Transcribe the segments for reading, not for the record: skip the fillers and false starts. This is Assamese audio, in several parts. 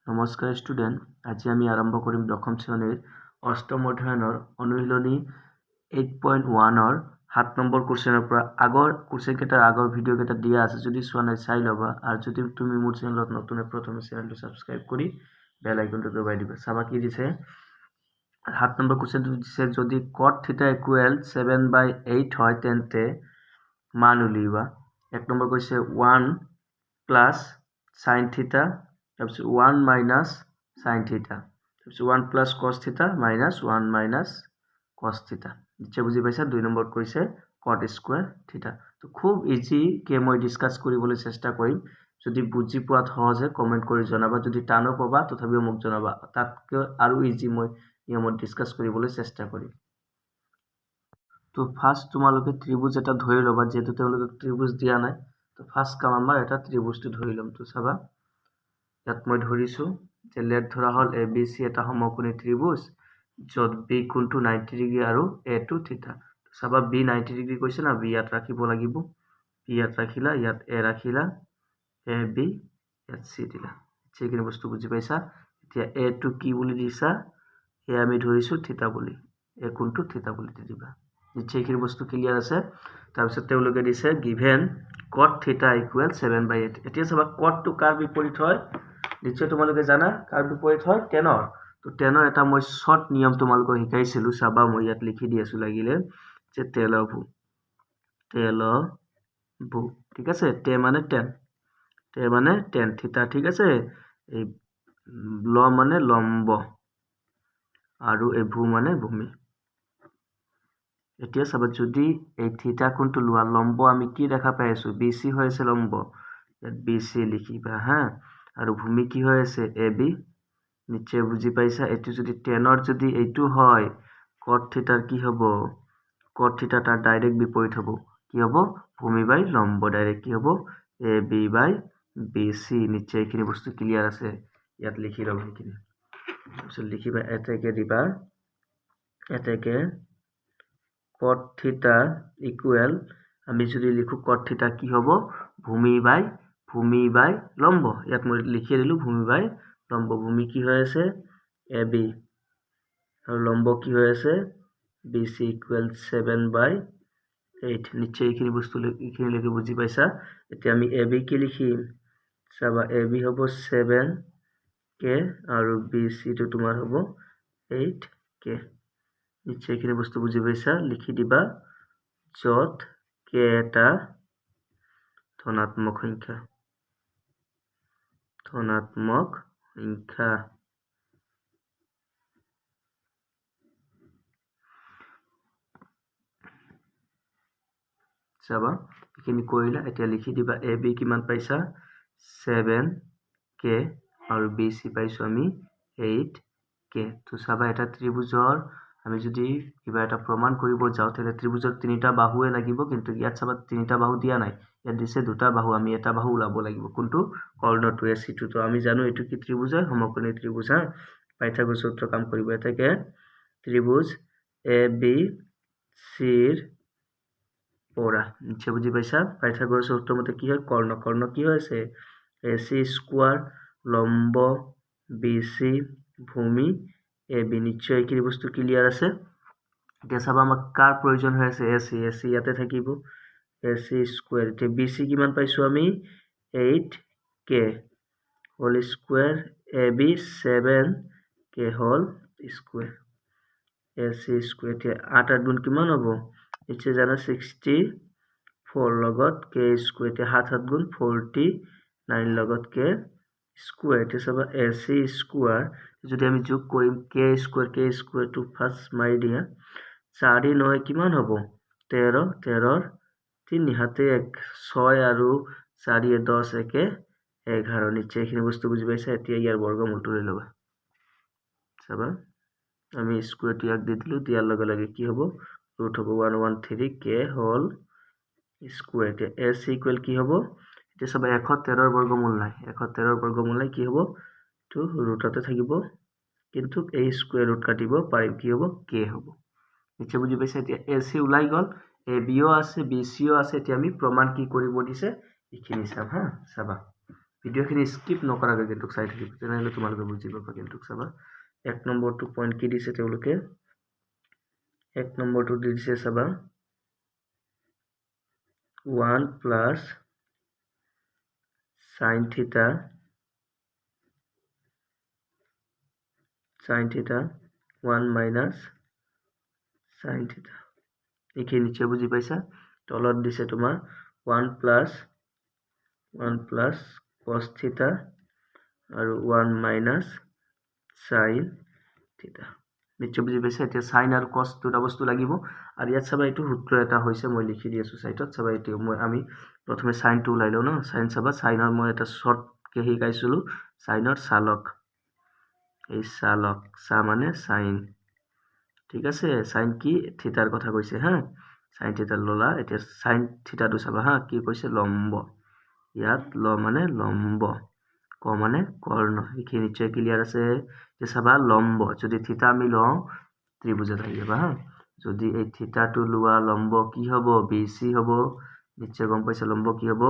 নমস্কাৰ ষ্টুডেণ্ট, আজি আমি আৰম্ভ কৰিম দশম শ্ৰেণীৰ অষ্টম অধ্যয়নৰ অনুশীলনী 8.1ৰ 7 নম্বৰ কুৱেশ্যনৰ পৰা। আগৰ কুৱেশ্যনকেইটাৰ আগৰ ভিডিঅ'কেইটা দিয়া আছে, যদি চোৱা নাই চাই ল'বা। আৰু যদি তুমি মোৰ চেনেলত নতুন প্ৰথমে চেনেলটো ছাবস্ক্ৰাইব কৰি বেল আইকনটো দবাই দিবা। চাবা কি দিছে। 7 নম্বৰ কুৱেশ্যনটো দিছে, যদি cot θ ইকুৱেল 7/8 হয় তেন্তে মান উলিওৱা। 1 নম্বৰ কৈছে 1 প্লাছ sin θ, তাৰপিছত 1 মাইনাছ sin θ, তাৰপিছত 1 plus cos θ minus 1 minus cos θ। নিশ্চয় বুজি পাইছা। 2 নম্বৰত কৈছে cot স্কুৱেৰ θ। তো খুব ইজিকে মই ডিছকাছ কৰিবলৈ চেষ্টা কৰিম। যদি বুজি পোৱাত সহজে কমেণ্ট কৰি জনাবা, যদি টানো পাবা তথাপিও মোক জনাবা। তাতকৈ আৰু ইজি মই নিয়মত ডিছকাছ কৰিবলৈ চেষ্টা কৰিম। তো ফাৰ্ষ্ট তোমালোকে ত্ৰিভুজ এটা ধৰি ল'বা, যিহেতু তেওঁলোকে ত্ৰিভুজ দিয়া নাই। তো ফাৰ্ষ্ট কাম আমাৰ এটা ত্ৰিভুজটো ধৰি ল'ম। তো চাবা, ইয়াত মই ধৰিছোঁ যে লেট ধৰা হ'ল ABC এটা সমকোণী ত্ৰিভুজ, য'ত B কোণটো 90 ডিগ্ৰী আৰু A টো থিতা। চাবা B 90 ডিগ্ৰী কৈছে না, B ইয়াত ৰাখিব লাগিব। B ইয়াত ৰাখিলা, ইয়াত A ৰাখিলা, AB ইয়াত C দিলা। সেইখিনি বস্তু বুজি পাইছা। এতিয়া A টো কি বুলি দিছা, A আমি ধৰিছোঁ থিতা বুলি, A কোণটো থিতা বুলি দি দিবা। নিশ্চয় এইখিনি বস্তু ক্লিয়াৰ আছে। তাৰপিছত তেওঁলোকে দিছে গিভেন cot θ ইকুৱেল 7/8। এতিয়া চাবা cotটো কাৰ বিপৰীত হয়, নিশ্চয় তোমালোকে জানা কাৰ বিপৰীত হয়, টেনৰ। তো টেনৰ এটা মই শ্বৰ্ট নিয়ম তোমালোকক শিকাইছিলোঁ। চাবা মই ইয়াত লিখি দি আছোঁ লাগিলে, যে টেলভু, ঠিক আছে। টে মানে টেন, থিতা, ঠিক আছে। এই ল মানে লম্ব, আৰু এই ভূ মানে ভূমি। এতিয়া চাবা, যদি এই থিতা কোণটো লোৱা, লম্ব আমি কি দেখা পাই আছোঁ, BC হৈ আছে লম্ব, ইয়াত BC লিখিবা হা। আৰু ভূমি কি হৈ আছে, AB। নিশ্চয় বুজি পাইছা। এইটো যদি টেনৰ যদি এইটো হয়, cot θৰ কি হ'ব, cot θ তাৰ ডাইৰেক্ট বিপৰীত হ'ব। কি হ'ব, ভূমি বাই লম্ব, ডাইৰেক্ট কি হ'ব, AB/BC। নিশ্চয় এইখিনি বস্তু ক্লিয়াৰ আছে। ইয়াত লিখি লওঁ সেইখিনি। তাৰপিছত লিখিবা, এতেকে দিবা, এতেকে cot θ ইকুৱেল, আমি যদি লিখো cot θ কি হ'ব, ভূমি বাই লম্ব। ইয়াত মই লিখি দিলোঁ ভূমি বাই লম্ব। ভূমি কি হৈ আছে, AB, আৰু লম্ব কি হৈ আছে, BC ইকুৱেল 7/8। নিশ্চয় এইখিনি বস্তু এইখিনিলৈকে বুজি পাইছা। এতিয়া আমি AB কি লিখিম, চাবা AB হ'ব 7K আৰু BC টো তোমাৰ হ'ব 8K। নিশ্চয় এইখিনি বস্তু বুজি পাইছা। লিখি দিবা, য'ত K এটা ধনাত্মক সংখ্যা, চাবা এইখিনি কৰিলা। এতিয়া লিখি দিবা AB কিমান পাইছা, 7K, আৰু BC পাইছোঁ আমি 8K। তো চাবা, এটা ত্ৰিভুজৰ আমি যদি কিবা এটা প্ৰমাণ কৰিব যাওঁ, তেতিয়াহ'লে ত্ৰিভুজৰ 3টা বাহুৱে লাগিব। কিন্তু ইয়াত চাবা 3টা বাহু দিয়া নাই, ইয়াত দিছে 2টা বাহু। আমি এটা বাহু ওলাব লাগিব, কোনটো, কৰ্ণটো, AC টো। তো আমি জানো এইটো কি ত্ৰিভুজ হয়, সমকোণী ত্ৰিভুজ হা। পাইথাগোৰাছৰ সূত্ৰ কাম কৰিব। এতেকে ত্ৰিভুজ ABCৰ পৰা, নিশ্চয় বুজি পাইছা। পাইথাগোৰাছৰ সূত্ৰ মতে কি হয়, কৰ্ণ কি হৈ আছে, AC স্কোয়াৰ, লম্ব BC, ভূমি AB। নিশ্চয় এইখিনি বস্তু ক্লিয়াৰ আছে। এতিয়া চাবা, আমাক কাৰ প্ৰয়োজন হৈ আছে, AC ইয়াতে থাকিব, AC স্কোয়াৰ। এতিয়া BC কিমান পাইছোঁ আমি, 8K whole square, AB 7K whole square, AC square. এতিয়া 8 গুণ কিমান হ'ব, নিশ্চয় জানা 64 লগত K স্কোয়াৰ। এতিয়া 7 গুণ 49 লগত K স্কোয়াৰ। এতিয়া চাবা AC স্কোয়াৰ যদি আমি যোগ কৰিম, K স্কোয়াৰটো ফাৰ্ষ্ট মাৰি দিয়া, 4 9 কিমান হ'ব, 13, 13ৰ 3 হাতে 1, 6 আৰু 4 10, 1 11। নিশ্চয় এইখিনি বস্তু বুজি পাইছা। এতিয়া ইয়াৰ বৰ্গমূলটো লৈ ল'বা। চাবা, আমি স্কোয়াৰটো ইয়াক দি দিলোঁ, দিয়াৰ লগে লগে কি হ'ব, ৰুট হ'ব 113K হোল স্কোয়াৰ। এতিয়া AC ইকুৱেল কি হ'ব, এতিয়া চাবা 113ৰ বৰ্গমূল নাই, 113ৰ বৰ্গমূল নাই, কি হ'ব, এইটো ৰুটতে থাকিব, কিন্তু এই স্কোয়াৰ ৰুট কাটিব পাৰিম, কি হ'ব, K হ'ব। নিশ্চয় বুজি পাইছে। এতিয়া AC ওলাই গ'ল, ABও আছে, BCও আছে। এতিয়া আমি প্ৰমাণ কি কৰিব দিছে এইখিনি চাম হা। চাবা, ভিডিঅ'খিনি স্কিপ নকৰাকৈ কিন্তু চাই থাকিব, তেনেহ'লে তোমালোকে বুজি পাবা। কিন্তু চাবা 1 নম্বৰটো পইণ্ট কি দিছে তেওঁলোকে, 1 নম্বৰটো দিছে চাবা 1 প্লাছ sin থিটা 1 মাইনাছ sin থিটা। এইখিনি নিশ্চয় বুজি পাইছা। তলত দিছে তোমাৰ 1 প্লাছ cos থিটা আৰু 1 মাইনাছ sin থিটা। নিশ্চয় বুজি পাইছা। এতিয়া সাইন আৰু কস দুটা বস্তু লাগিব, আৰু ইয়াত চাবা এইটো সূত্ৰ এটা হৈছে, মই লিখি দি আছো সাইডত। চাবা এইটো আমি প্ৰথমে সাইনটো ওলাই লওঁ ন। সাইন চাবা, সাইনৰ মই এটা শৰ্টকে শিকাইছিলো, সাইনৰ চালক, এই চালক, সা মানে সাইন, ঠিক আছে। সাইন কি, থিটাৰ কথা কৈছে হা, সাইন থিটা ললা। এতিয়া সাইন থিটাটো চাবা হা, কি কৈছে, লম্ব, ইয়াত ল মানে লম্ব, ক মানে কৰ্ণ। এইখিনি নিশ্চয় ক্লিয়াৰ আছে। এতিয়া চাবা লম্ব, যদি থিটা আমি লওঁ ত্ৰিভুজত আহি যাবা হা, যদি এই থিটাটো লোৱা লম্ব কি হ'ব, বিচি হ'ব। নিশ্চয় গম পাইছা লম্ব কি হ'ব,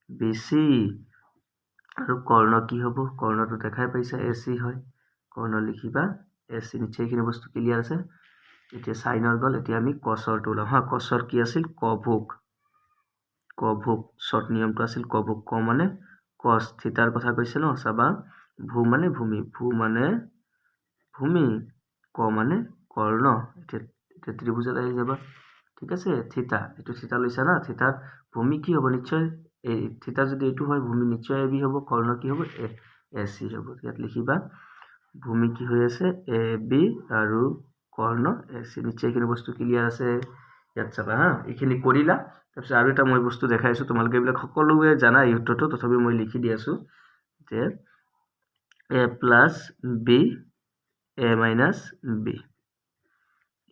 বিচি। আৰু কৰ্ণ কি হ'ব, কৰ্ণটো দেখাই পাইছা এচি হয়, কৰ্ণ লিখিবা এচি। নিশ্চয় এইখিনি বস্তু ক্লিয়াৰ আছে। এতিয়া সাইনৰ গ'ল, এতিয়া আমি কচৰটো ওলাম হা। কচৰ কি আছিল, কভোগ, শৰ্ট নিয়মটো আছিল কভোগ। ক মানে কস, থিটাৰ কথা কৈছে ন। চাবা ভূ মানে ভূমি, ভূ মানে ভূমি, ক মানে কৰ্ণ। এতিয়া ত্ৰিভুজত আহি যাবা, ঠিক আছে। থিটা, এইটো থিটা লৈছা না, থিটাৰ ভূমি কি হ'ব, নিশ্চয় এই থিটা যদি এইটো হয়, ভূমি নিশ্চয় এবি হ'ব, কৰ্ণ কি হ'ব, এ চি হ'ব। ইয়াত লিখিবা ভূমি কি হৈ আছে, এ বি, আৰু কৰ্ণ এ চি। নিশ্চয় এইখিনি বস্তু ক্লিয়াৰ আছে। ইয়াত চাবা হা, এইখিনি কৰিলা। তাৰপিছত আৰু এটা মই বস্তু দেখাইছো, তোমালোকে এইবিলাক সকলোৱে জানা এই সূত্ৰটো, তথাপি মই লিখি দি আছো যে এ plus B A minus B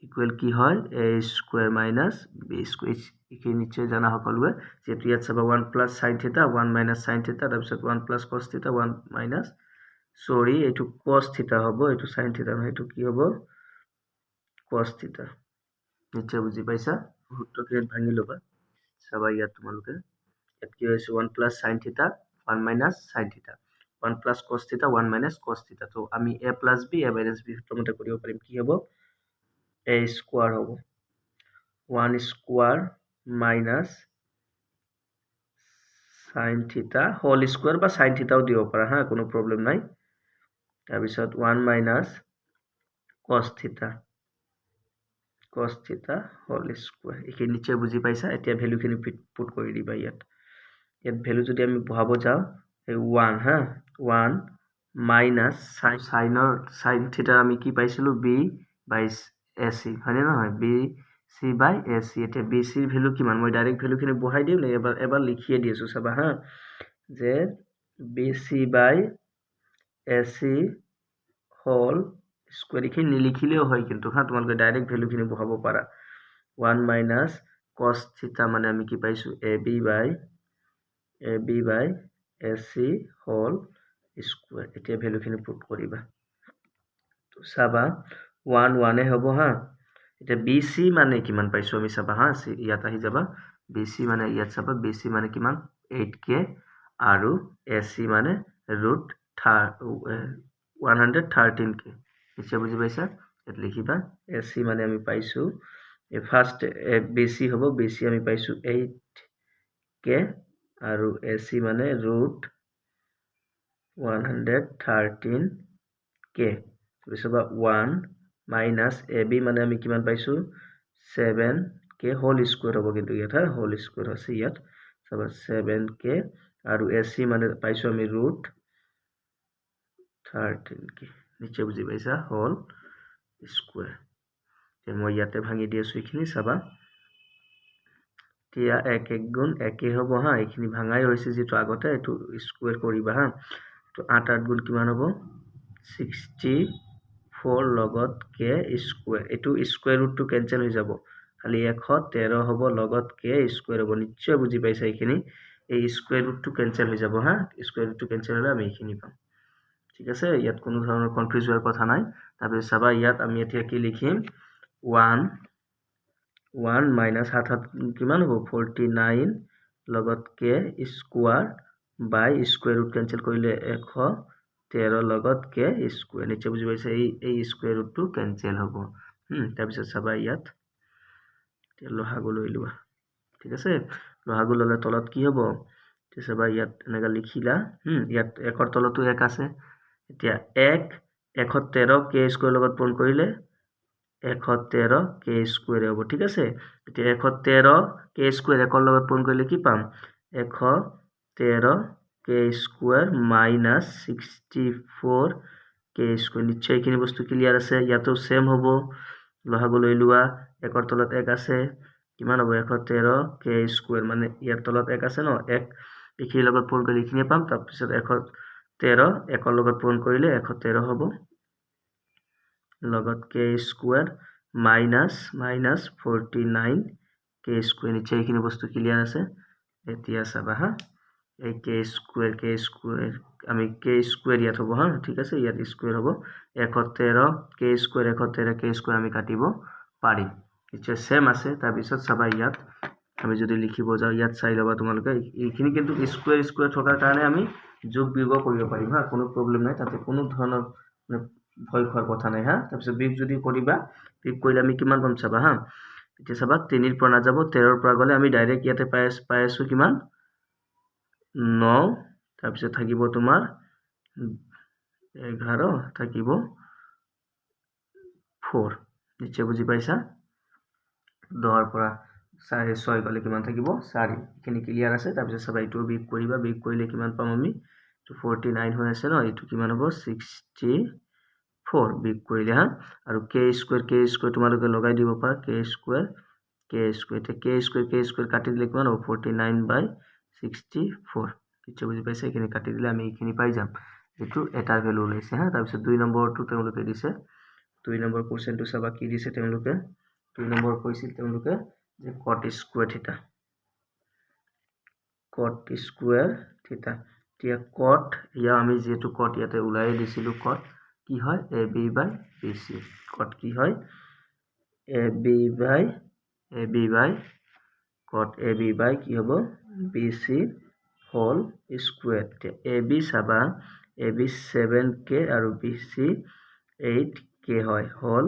equal কি হয়, এ স্কুৱেৰ মাইনাছ বি স্কুৱেৰ। এইখিনি নিশ্চয় জানা সকলোৱে। যিহেতু ইয়াত চাবা 1 plus sine theta 1 minus sine থিটা, তাৰপিছত 1 প্লাছ কস থিটা 1 মাইনাছ, সৰি এইটো কস থিটা হ'ব, এইটো সাইন থিটা নহয়, এইটো কি হ'ব, কস থিটা। নিশ্চয় বুজি পাইছা। সূত্ৰখিনি ভাঙি ল'বা। চাবা ইয়াত তোমালোকে, ইয়াত কি হৈছে 1 plus sine theta 1 minus sine থিটা, 1 প্লাছ কস থিটা 1 মাইনাছ কস থিটা। তো আমি A plus B A minus B সূত্ৰমতে কৰিব পাৰিম। কি হ'ব, এ স্কোয়াৰ হ'ব 1 square minus sine theta whole square, বা সাইন থিটাও দিব পাৰা হা, কোনো প্ৰব্লেম নাই। তাৰপিছত 1 minus cos theta whole square. এইখিনি নিশ্চয় বুজি পাইছা। এতিয়া ভেলুখিনি পুট কৰি দিবা। ইয়াত ভেলু যদি আমি বহাব যাওঁ, এই 1 হা, 1 মাইনাছ সাইন থিটাৰ আমি কি পাইছিলোঁ, বি বাই এ চি, হয়নে নহয়, B C by A C. এতিয়া বি চিৰ ভেলু কিমান, মই ডাইৰেক্ট ভেলুখিনি বহাই দিওঁ নে এবাৰ লিখিয়ে দি আছোঁ। চাবা হা, যে B C by A C whole square. এইখিনি নিলিখিলেও হয় কিন্তু হা, তোমালোকে ডাইৰেক্ট ভেলুখিনি বহাব পাৰা। 1 মাইনাছ কস থিটা মানে আমি কি পাইছোঁ, A B by A C whole square. এতিয়া ভেলুখিনি পুট কৰিবা। চাবা 1 1 হ'ব হা। এতিয়া বি চি মানে কিমান পাইছোঁ আমি, চাবা হা, ইয়াত আহি যাবা। বি চি মানে ইয়াত চাবা, বি চি মানে কিমান, 8K, আৰু এ চি মানে √113K। নিশ্চয় বুজি পাইছা। ইয়াত লিখিবা এ চি মানে আমি পাইছোঁ, ফাৰ্ষ্ট বি চি হ'ব, বি চি আমি পাইছোঁ 8K, আৰু এ চি মানে √113K। তাৰপিছত 1 মাইনাছ এ বি মানে আমি কিমান পাইছোঁ, 7K হোল স্কুৱেৰ হ'ব, কিন্তু ইয়াত হা, হোল স্কুৱেৰ আছে ইয়াত। চাবা 7K, আৰু এ চি মানে পাইছোঁ আমি √13K। নিশ্চয় বুজি পাইছা, হোল স্কুৱেৰ। মই ইয়াতে ভাঙি দি আছোঁ এইখিনি। চাবা এতিয়া 1 1 গুণ 1 হ'ব হা, এইখিনি ভাঙাই হৈছে যিটো আগতে, এইটো স্কুৱেৰ কৰিবা হা। তো 8 8 গুণ কিমান হ'ব, 64 লগত K স্কুৱেৰ। এইটো স্কুৱেৰ ৰুটটো কেঞ্চেল হৈ যাব, খালি 113 হ'ব, লগত K স্কুৱেৰ হ'ব। নিশ্চয় বুজি পাইছা এইখিনি। এই স্কুৱেৰ ৰুটটো কেঞ্চেল হৈ যাব হা, স্কুৱেৰ ৰুটটো কেঞ্চেল হ'লে আমি এইখিনি পাম। ঠিক আছে, ইয়াত কোনো ধৰণৰ কনফিউজ হোৱাৰ কথা নাই। তাৰপিছত চাবা ইয়াত আমি এতিয়া কি লিখিম, 1 মাইনাছ 7 7 কিমান হ'ব, 49 লগত K স্কুৱাৰ বাই স্কুৱেৰ ৰুট কেঞ্চেল কৰিলে 113 লগত কে স্কুৱেৰ নিশ্চয় বুজি পাইছে এই স্কুৱেৰ ৰুটটো কেঞ্চেল হ'ব তাৰপিছত চাবা ইয়াত লহাগু লৈ লোৱা ঠিক আছে লহাগু ললে তলত কি হ'ব এতিয়া চাবা ইয়াত এনেকা লিখিলা ইয়াত 1ৰ তলতো 1 আছে এতিয়া 113 কে স্কুৱেৰ লগত পূৰণ কৰিলে 113 কে স্কুৱেৰ হ'ব ঠিক আছে এতিয়া 113 কে স্কুৱেৰ 1ৰ লগত পূৰণ কৰিলে কি পাম 113 কে স্কুৱেৰ মাইনাছ 64 কে স্কুৱেৰ নিশ্চয় এইখিনি বস্তু ক্লিয়াৰ আছে ইয়াতো সেম হ'ব লহাগু লৈ লোৱা 1ৰ তলত 1 আছে কিমান হ'ব 113 কে স্কুৱেৰ মানে ইয়াৰ তলত 1 আছে ন 1 এইখিনিৰ লগত পূৰণ কৰিলে এইখিনি পাম তাৰপিছত 113 1ৰ লগত পূৰণ কৰিলে 113 হ'ব লগত কে স্কুৱেৰ মাইনাছ 49 কে স্কুৱেৰ নিশ্চয় এইখিনি বস্তু ক্লিয়াৰ আছে এতিয়া চাবা হা এই কে স্কুৱেৰ আমি কে স্কুৱেৰ ইয়াত হ'ব হা ঠিক আছে ইয়াত স্কুৱেৰ হ'ব 113 কে স্কুৱেৰ আমি কাটিব পাৰিম নিশ্চয় সেম আছে তাৰপিছত চাবা ইয়াত আমি যদি লিখিব যাওঁ ইয়াত চাই ল'বা তোমালোকে এইখিনি কিন্তু স্কুৱেৰ থকাৰ কাৰণে আমি যোগ বিয়োগ কৰিব পাৰিম হা কোনো প্ৰব্লেম নাই তাতে কোনো ধৰণৰ ভয় খোৱাৰ কথা নাই হা তাৰপিছত বিয়োগ যদি কৰিবা বিয়োগ কৰিলে আমি কিমান পাম চাবা হা এতিয়া চাবা 3ৰ পৰা নাযাব 13ৰ পৰা গ'লে আমি ডাইৰেক্ট ইয়াতে পাই আছো কিমান 9 তাৰপিছত থাকিব তোমাৰ 11 থাকিব 4 নিশ্চয় বুজি পাইছা 10ৰ পৰা 6 গ'লে কিমান থাকিব 4 এইখিনি ক্লিয়াৰ আছে তাৰপিছত চাবা এইটো বিয়োগ কৰিবা বিয়োগ কৰিলে কিমান পাম আমি 49 হৈ আছে ন এইটো কিমান হ'ব 64 বিয়োগ কৰিলে হা আৰু কে স্কুৱেৰ তোমালোকে লগাই দিব পাৰা কে স্কুৱেৰ এতিয়া কে স্কুৱেৰ কাটি দিলে কিমান হ'ব 49/64 নিশ্চয় বুজি পাইছে এইখিনি কাটি দিলে আমি এইখিনি পাই যাম এইটো এটাৰ ভ্যালু ওলাইছে হা তাৰপিছত 2 নম্বৰটো তেওঁলোকে দিছে 2 নম্বৰ কোৱেশ্চনটো চাবা কি দিছে তেওঁলোকে 2 নম্বৰ কৈছিল তেওঁলোকে যে cot স্কুৱেৰ থিটা এতিয়া cot ইয়া আমি যেটো cot ইয়াতে ওলাই দিছিলো cot কি হয় AB/BC cot কি হয় cot AB by কি হ'ব BC হোল স্কুৱেৰ এতিয়া AB চাবা AB 7k আৰু BC 8k হয় হোল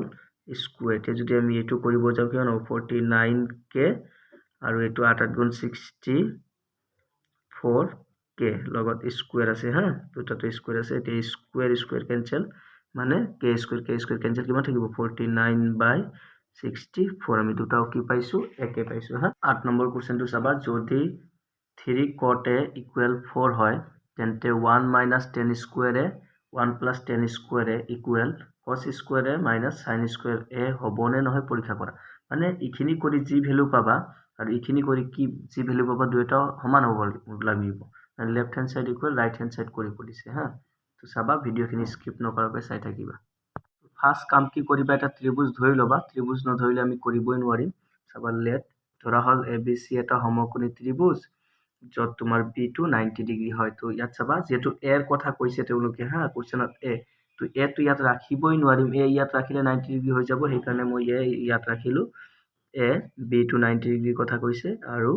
স্কুৱেৰ এতিয়া যদি আমি এইটো কৰিব যাওঁ কিমান হ'ব 49k আৰু এইটো 8 গুণ 64k লগত স্কুৱেৰ আছে হা দুটাটো স্কুৱেৰ আছে এতিয়া স্কুৱেৰ কেনসেল মানে k স্কুৱেৰ কেনসেল কিমান থাকিব 49/64 আমি দুটাও কি পাইছো একে পাইছো হা 8 নম্বৰ কোৱেশ্চনটো চাবা যদি 3 cot a equal 4 হয় তেন্তে 1 minus tan square a 1 plus tan square a equal cos square a minus sin square a হবনে নহয় পৰীক্ষা কৰা মানে ইখিনি কৰি যি ভ্যালু পাবা আৰু ইখিনি কৰি কি যি ভ্যালু পাবা দুটা সমান হ'ব লাগিব মানে left hand side equal right hand side কৰি দিছে হা তো চাবা ভিডিওখিনি স্কিপ নকৰাকৈ চাই থাকিবা ফাৰ্স্ট কাম কি কৰিবা এটা ত্ৰিভুজ ধৰি লবা ত্ৰিভুজ নধৰিলে আমি কৰিবই নোৱাৰিম চাবা লেট ধৰা হল ABC এটা সমকোণী ত্ৰিভুজ যত তোমাৰ B টো 90 ডিগ্ৰী হয় তো ইয়াত চাবা যেটো A এৰ কথা কৈছে তেওঁলোকে হা কোৱেশ্চনত A তো A তো ইয়াত ৰাখিবই নোৱাৰিম A ইয়াত ৰাখিলে 90 ডিগ্ৰী হৈ যাব সেই কাৰণে মই A ইয়াত ৰাখিলো A B টো 90 ডিগ্ৰী কথা কৈছে আৰু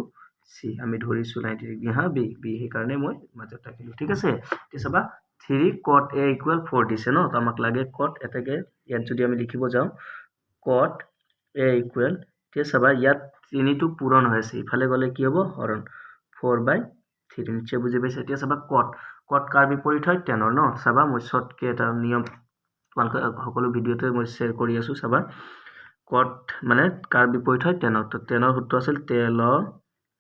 C আমি ধৰিছো 90 ডিগ্ৰী হা B সেই কাৰণে মই মাজত ৰাখিলো ঠিক আছে এতিয়া চাবা 3 cot A equal 4 দিছে ন তো আমাক লাগে cot এটাকে ইয়াত যদি আমি লিখিব যাও cot A equal এতিয়া চাবা ইয়াত 3 টো পূৰণ হৈছে ইফালে গলে কি হ'ব হৰণ 4/3 নিশ্চয় বুজি পাইছে এতিয়া চাবা cot কাৰ বিপৰীত হয় tan ন চাবা মই শৰ্টকে এটা নিয়ম তোমালোকে সকলো ভিডিওতে মই শেয়াৰ কৰি আছো চাবা cot মানে কাৰ বিপৰীত হয় tan তো tan ৰ সূত্ৰ আছিল টেল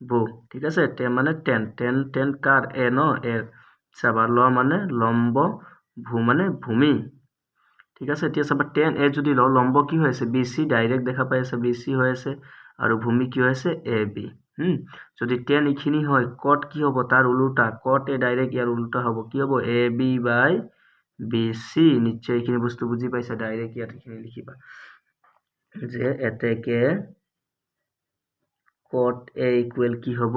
বো ঠিক আছে tan মানে tan car a no a চাবা ল মানে লম্ব ভূ মানে ভূমি ঠিক আছে এতিয়া চাবা tan a যদি ল লম্ব কি হৈ আছে BC ডাইৰেক্ট দেখা পাই আছে BC হৈ আছে আৰু ভূমি কি হৈ আছে AB যদি tan ইখিনি হয় cot কি হ'ব তাৰ উল্টা cot a ডাইৰেক্ট ইয়াৰ উল্টা হ'ব কি হ'ব AB/BC নিশ্চয় ইখিনি বস্তু বুজি পাইছা ডাইৰেক্ট ইয়াত ইখিনি লিখিবা যে এতেকে cot a ইকুৱেল কি হ'ব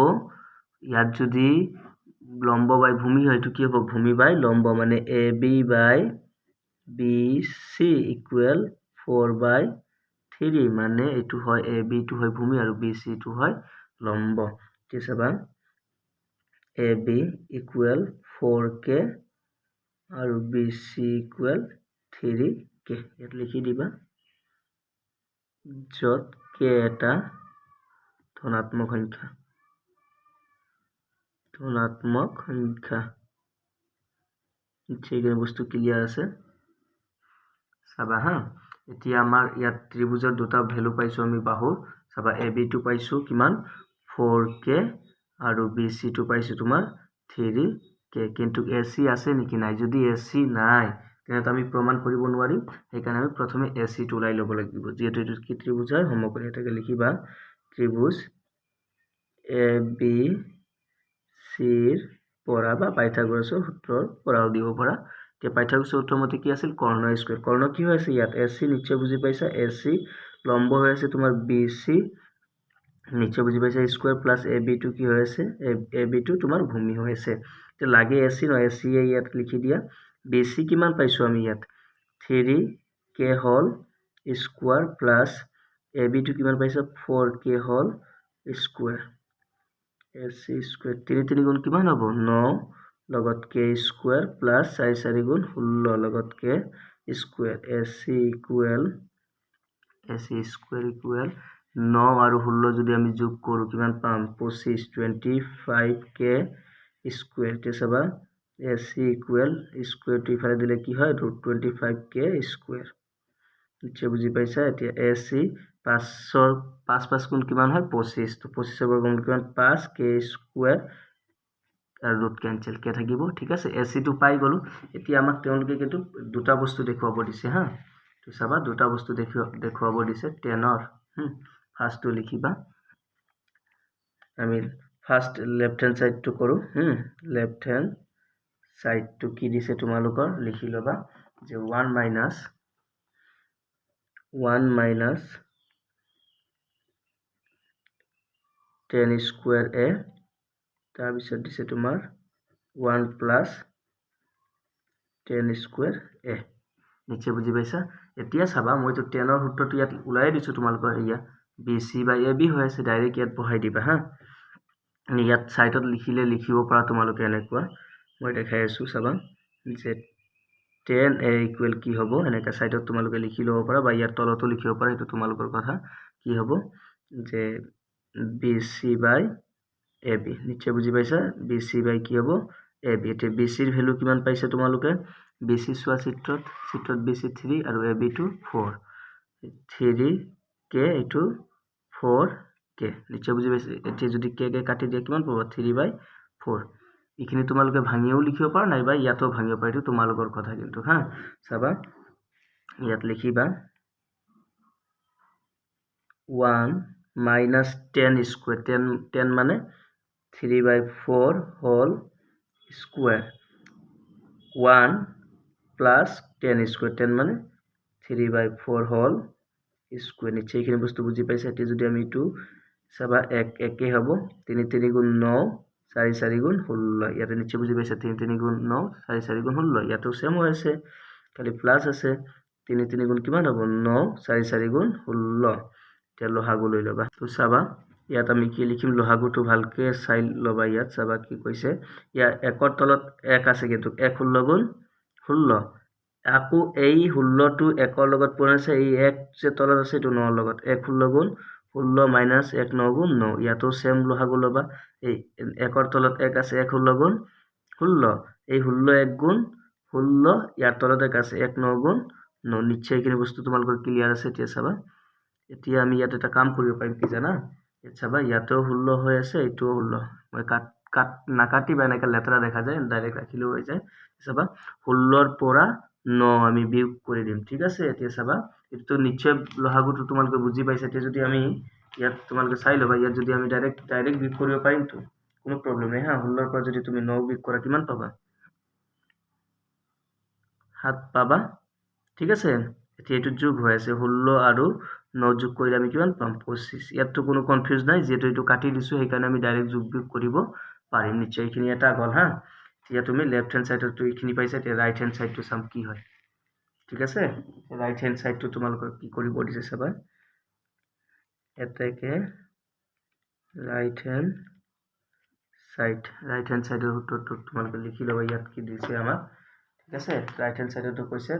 ইয়াত যদি লম্ব বাই ভূমি হয় তো কি হ'ব ভূমি বাই লম্ব মানে AB/BC ইকুৱেল 4/3 মানে এটো হয় AB টো হয় ভূমি আৰু BC টো হয় লম্ব ঠিক আছে বা AB ইকুৱেল 4K আৰু BC ইকুৱেল 3K। ইয়াত লিখি দিবা, য'ত K এটা ধনাত্মক সংখ্যা। এইখিনি বস্তু ক্লিয়াৰ আছে? চাবা হা, এতিয়া আমাৰ ইয়াত ত্ৰিভুজৰ দুটা ভ্যালু পাইছো আমি বাহুৰ। চাবা AB টো পাইছো কিমান 4K আৰু BC টো পাইছো তোমাৰ 3K, কিন্তু AC আছে নেকি? নাই। যদি AC নাই তেনে আমি প্ৰমাণ কৰিব নোৱাৰিম। সেইকাৰণে আমি প্ৰথমে AC টো ওলাই ল'ব লাগিব। যেহেতু এইটো কি ত্ৰিভুজৰ সমকোণী, এটাকে লিখিবা ত্ৰিভুজ ABC ৰ পৰা বা পাইথাগোৰাছৰ সূত্ৰৰ পৰাও দিব পাৰা। এতিয়া পাইথাগোৰাছৰ সূত্ৰ মতে কি আছিল? কৰ্ণ স্কয়াৰ। কৰ্ণ কি হৈ আছে ইয়াত? AC নিশ্চয় বুজি পাইছা। AC লম্ব হৈ আছে তোমাৰ BC, নিশ্চয় বুজি পাইছা। স্কয়াৰ প্লাস AB টো কি হৈ আছে? AB টো তোমাৰ ভূমি হৈ আছে। এতিয়া লাগে AC নহয়, AC ইয়াত লিখি দিয়া। BC কিমান পাইছো আমি ইয়াত? 3K হল স্কয়াৰ প্লাস AB টো কিমান পাইছো? 4K হল স্কয়াৰ। AC স্কয়াৰ 3 3 গুণ কিমান হ'ব? 9 লগত K স্কয়াৰ প্লাস 4 4 গুণ 16 লগত K square. AC square equal 9 আৰু 16 যদি আমি যোগ কৰো কিমান পাম? 25 25K স্কয়াৰ। এতিয়া চাবা AC ইকুৱেল স্কয়াৰটো ইফালে দিলে কি হয়? √25K square. নিশ্চয় বুজি পাইছা। এতিয়া AC 5 গুণ কিমান হয়? 25। তো 25 বৰ্গমূল কিমান? 5K স্কয়াৰ আৰু ৰুট কেনসেল, কে থাকিব। ঠিক আছে, AC টো পাই গলো। এতিয়া আমাক তেওঁলোকে কিন্তু দুটা বস্তু দেখুৱাব দিছে হা। তো চাবা দুটা বস্তু দেখুৱাব দিছে 10ৰ। ফাৰ্ষ্টটো লিখিবা, আমি ফাৰ্ষ্ট লেফট হেণ্ড সাইডটো কৰো। লেফট হেণ্ড সাইডটো কি দিছে তোমালোকৰ লিখি লবা যে 1 মাইনাস 10 স্কয়াৰ A, তাৰপিছত দিছে তোমাৰ 1 প্লাস 10 স্কয়াৰ A। নিশ্চয় বুজি পাইছা। এতিয়া চাবা মইতো 10ৰ সূত্ৰটো ইয়াত ওলাই দিছো তোমালোকৰ। ইয়াত BC বাই AB হৈ আছে, ডাইৰেক্ট ইয়াত বহাই দিবা হা। ইয়াত সাইডত লিখিলে লিখিব পাৰা তোমালোকে এনেকুৱা। মই দেখাই আছো চাবা যে 10A ইকুৱেল কি হ'ব? এনেকা সাইডত তোমালোকে লিখি ল'ব পাৰা বা ইয়াত তলতো লিখিব পাৰা, এইটো তোমালোকৰ কথা। কি হ'ব যে BC বাই AB। নিশ্চয় বুজি পাইছা। BC বাই কি হ'ব? AB। এতিয়া BC ৰ ভ্যালু কিমান পাইছে তোমালোকে? BC চোৱা চিত্ৰত BC 3 আৰু AB টো 4। 3K এইটো 4K। নিশ্চয় বুজি পাইছে। এতিয়া যদি K কাটি দিয়ে কিমান পাবা? 3/4। এইখিনি তোমালোকে ভাঙিও লিখিব পাৰা, নাইবা ইয়াতো ভাঙিব পাৰা, এইটো তোমালোকৰ কথা কিন্তু হা। চাবা ইয়াত লিখিবা 1 মাইনাস 10 স্কয়ার। 10 মানে 3/4 হোল স্কয়ার। 1 plus 10 square. 10 মানে 3/4 হোল স্কয়ার। নিচে এইখিনি বস্তু বুজি পাইছা। এতিয়া যদি আমি এইটো চাবা একে হ'ব। 3 3 গুণ 9, 4 4 গুণ 16। ইয়াতে নিচে বুজি পাইছা। 3 3 গুণ 9, 4 4 গুণ 16। ইয়াতো সেম হৈ আছে, খালি প্লাস আছে। 3 3 গুণ কিমান হ'ব? 9, 4 4 গুণ 16। এতিয়া লহাগু লৈ ল'বা। তো চাবা ইয়াত আমি কি লিখিম? লহাগুটো ভালকে চাই ল'বা। ইয়াত চাবা কি কৈছে। ইয়াৰ একৰ তলত 1 আছে, কিন্তু 1 16 গুণ 16। আকৌ এই 16টো 1ৰ লগত পূৰণ আছে। এই 1 যে তলত আছে এইটো 9ৰ লগত। 1 16 গুণ 16 মাইনাস 1 9 গুণ 9। ইয়াতো সেম লহাগু ল'বা। এই 1ৰ তলত 1 আছে, 1 16 গুণ 16। এই 16 1 গুণ 16, ইয়াৰ তলত 1 আছে, 1 9 গুণ 9। নিশ্চয় এইখিনি বস্তু তোমালোকৰ ক্লিয়াৰ আছে। এতিয়া চাবা, এতিয়া আমি ইয়াত এটা কাম কৰিব পাৰিম কি জানা? ইয়াত চাবা ইয়াতেও 16 হৈ আছে, এইটোও 16। মই নাকাটিবা, এনেকে লেতেৰা দেখা যায়, ডাইৰেক্ট ৰাখিলেও হৈ যায়। চাবা 16ৰ পৰা 9 আমি বিয়োগ কৰি দিম। ঠিক আছে। এতিয়া চাবা এইটো নিশ্চয় লহাগুটো তোমালোকে বুজি পাইছা। এতিয়া যদি আমি ইয়াত তোমালোকে চাই ল'বা, ইয়াত যদি আমি ডাইৰেক্ট বিয়োগ কৰিব পাৰিম তো কোনো প্ৰব্লেম নাই হা। 16ৰ পৰা যদি তুমি 9 বিয়োগ কৰা কিমান পাবা? 7 পাবা। ঠিক আছে। এতিয়া এইটো যোগ হৈ আছে, 16 আৰু 9 যোগ কৰিলে আমি কিমান পাম? 25। ইয়াততো কোনো কনফিউজ নাই, যেহেতু এইটো কাটি দিছো সেইকাৰণে আমি ডাইৰেক্ট যোগ বিয়োগ কৰিব পাৰিম। নিশ্চয় এইখিনি এটা গ'ল হা। এতিয়া তুমি লেফট হেণ্ড সাইডতো এইখিনি পাইছা। এতিয়া ৰাইট হেণ্ড সাইডটো চাম কি হয়। ঠিক আছে। ৰাইট হেণ্ড সাইডটো তোমালোকক কি কৰিব দিছে চাবা। এটাকে ৰাইট হেণ্ড ৰাইট হেণ্ড চাইডৰ সূত্ৰটো তোমালোকে লিখি ল'বা ইয়াত কি দিছে আমাক ঠিক আছে ৰাইট হেণ্ড চাইডৰটো কৈছে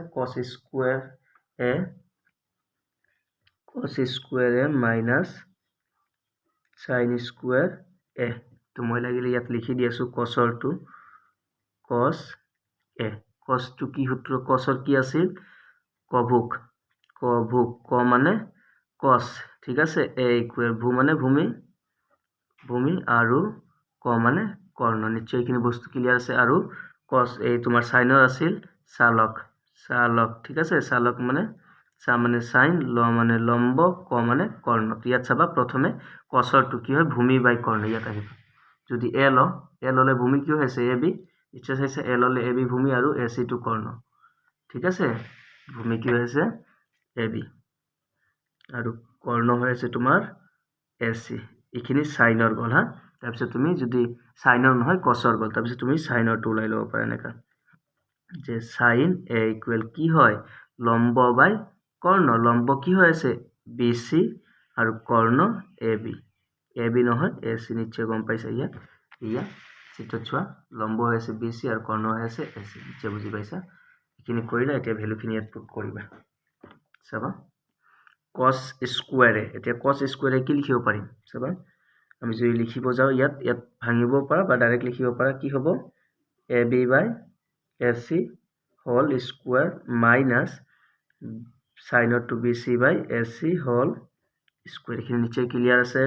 cos square a minus sin square a তো মই লাগিলে ইয়াত লিখি দি আছো cosৰটো cos a cosটো কি সূত্ৰ cosৰ কি আছিল কভুক ক মানে cos ঠিক আছে a ইকুৱেল ভূ মানে ভূমি আৰু ক মানে কৰ্ণ নিশ্চয় এইখিনি বস্তু ক্লিয়াৰ আছে আৰু cos এই তোমাৰ সাইনৰ আছিল চালক ঠিক আছে চালক মানে সা মানে সাইন ল মানে লম্ব ক মানে কৰ্ণ ইয়াত চাবা প্ৰথমে cosৰটো কি হয় ভূমি বাই কৰ্ণ ইয়াত আহিব যদি a ললে ভূমি কি হৈছে ab ইচ্ছা চাইছে a ললে ab ভূমি আৰু ac টো কৰ্ণ ঠিক আছে ভূমি কি হৈছে ab আৰু কৰ্ণ হৈছে তোমাৰ ac এইখিনি সাইনৰ গল হা তাৰপিছত তুমি যদি সাইনৰ নহয় cosৰ গল তাৰপিছত তুমি সাইনৰটো ওলাই ল'ব পাৰা এনেকা যে sin a ইকুৱেল কি হয় লম্ব বাই কৰ্ণ লম্ব কি হৈ আছে bc আৰু কৰ্ণ ab নহয় ac নিশ্চয় গম পাইছা ইয়া চিত্ৰত চোৱা লম্ব হৈ আছে bc আৰু কৰ্ণ হৈ আছে ac নিশ্চয় বুজি পাইছা এইখিনি কৰিলা এতিয়া ভ্যালুখিনি ইয়াত পুট কৰিবা চাবা cos স্কুৱেৰে এতিয়া cos স্কুৱেৰে কি লিখিব পাৰিম চাবা আমি যদি লিখিব যাও ইয়াত ভাঙিব পাৰা বা ডাইৰেক্ট লিখিব পাৰা কি হ'ব ab by ac whole square minus sin to bc by ac whole square এইখিনি নিশ্চয় ক্লিয়াৰ আছে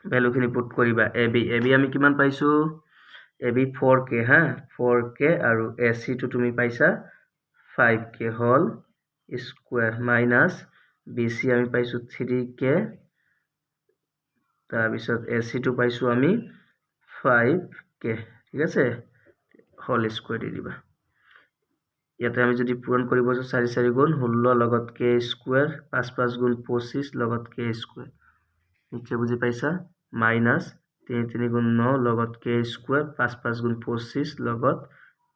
ভ্যালুখিনি পুট কৰিবা ab আমি কিমান পাইছো ab 4k হা 4k আৰু ac টো তুমি পাইছা 5k whole square minus bc আমি পাইছো 3k তাৰপিছত ac টো পাইছো আমি 5k ঠিক আছে হোল স্কুৱেৰ দি দিবা ইয়াতে আমি যদি পূৰণ কৰিব যাও 4 4 গুণ 16 লগত k স্কুৱেৰ 5 5 গুণ 25 লগত k স্কুৱেৰ নিশ্চয় বুজি পাইছা মাইনাছ 3 3 গুণ 9 লগত k স্কুৱেৰ 5 5 গুণ 25 লগত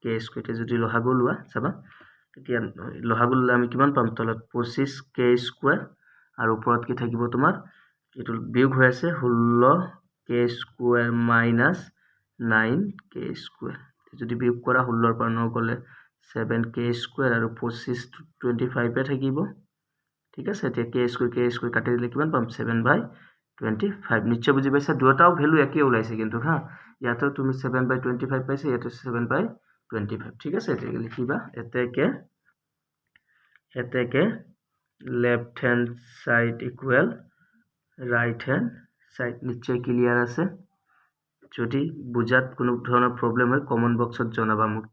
k স্কুৱেৰ যদি লহাগু লোৱা চাবা এতিয়া লহাগু ললে আমি কিমান পাম তলত 25 k স্কুৱেৰ আৰু ওপৰত কি থাকিব তোমাৰ এটো বিয়োগ হৈ আছে 16 k square minus 9 k square যদি বিয়োগ কৰা 16 পৰা 9 গলে 7k স্কুৱেৰ আৰু 25 25 এ থাকিব ঠিক আছে এতিয়া k স্কুৱেৰ কাটি দিলে কিমান পাম 7/25 নিশ্চয় বুজি পাইছা দুটাও ভ্যালু একই ওলাইছে কিন্তু হা ইয়াতো তুমি 7/25 পাইছে ইয়াতো 7/25 ঠিক আছে এতিয়া লিখিবা এতেকে left hand side equal right hand side নিশ্চয় ক্লিয়াৰ আছে যদি বুজাত কোনো ধৰণৰ প্ৰবলেম হয় কমেন্ট বক্সত জনাবা মোক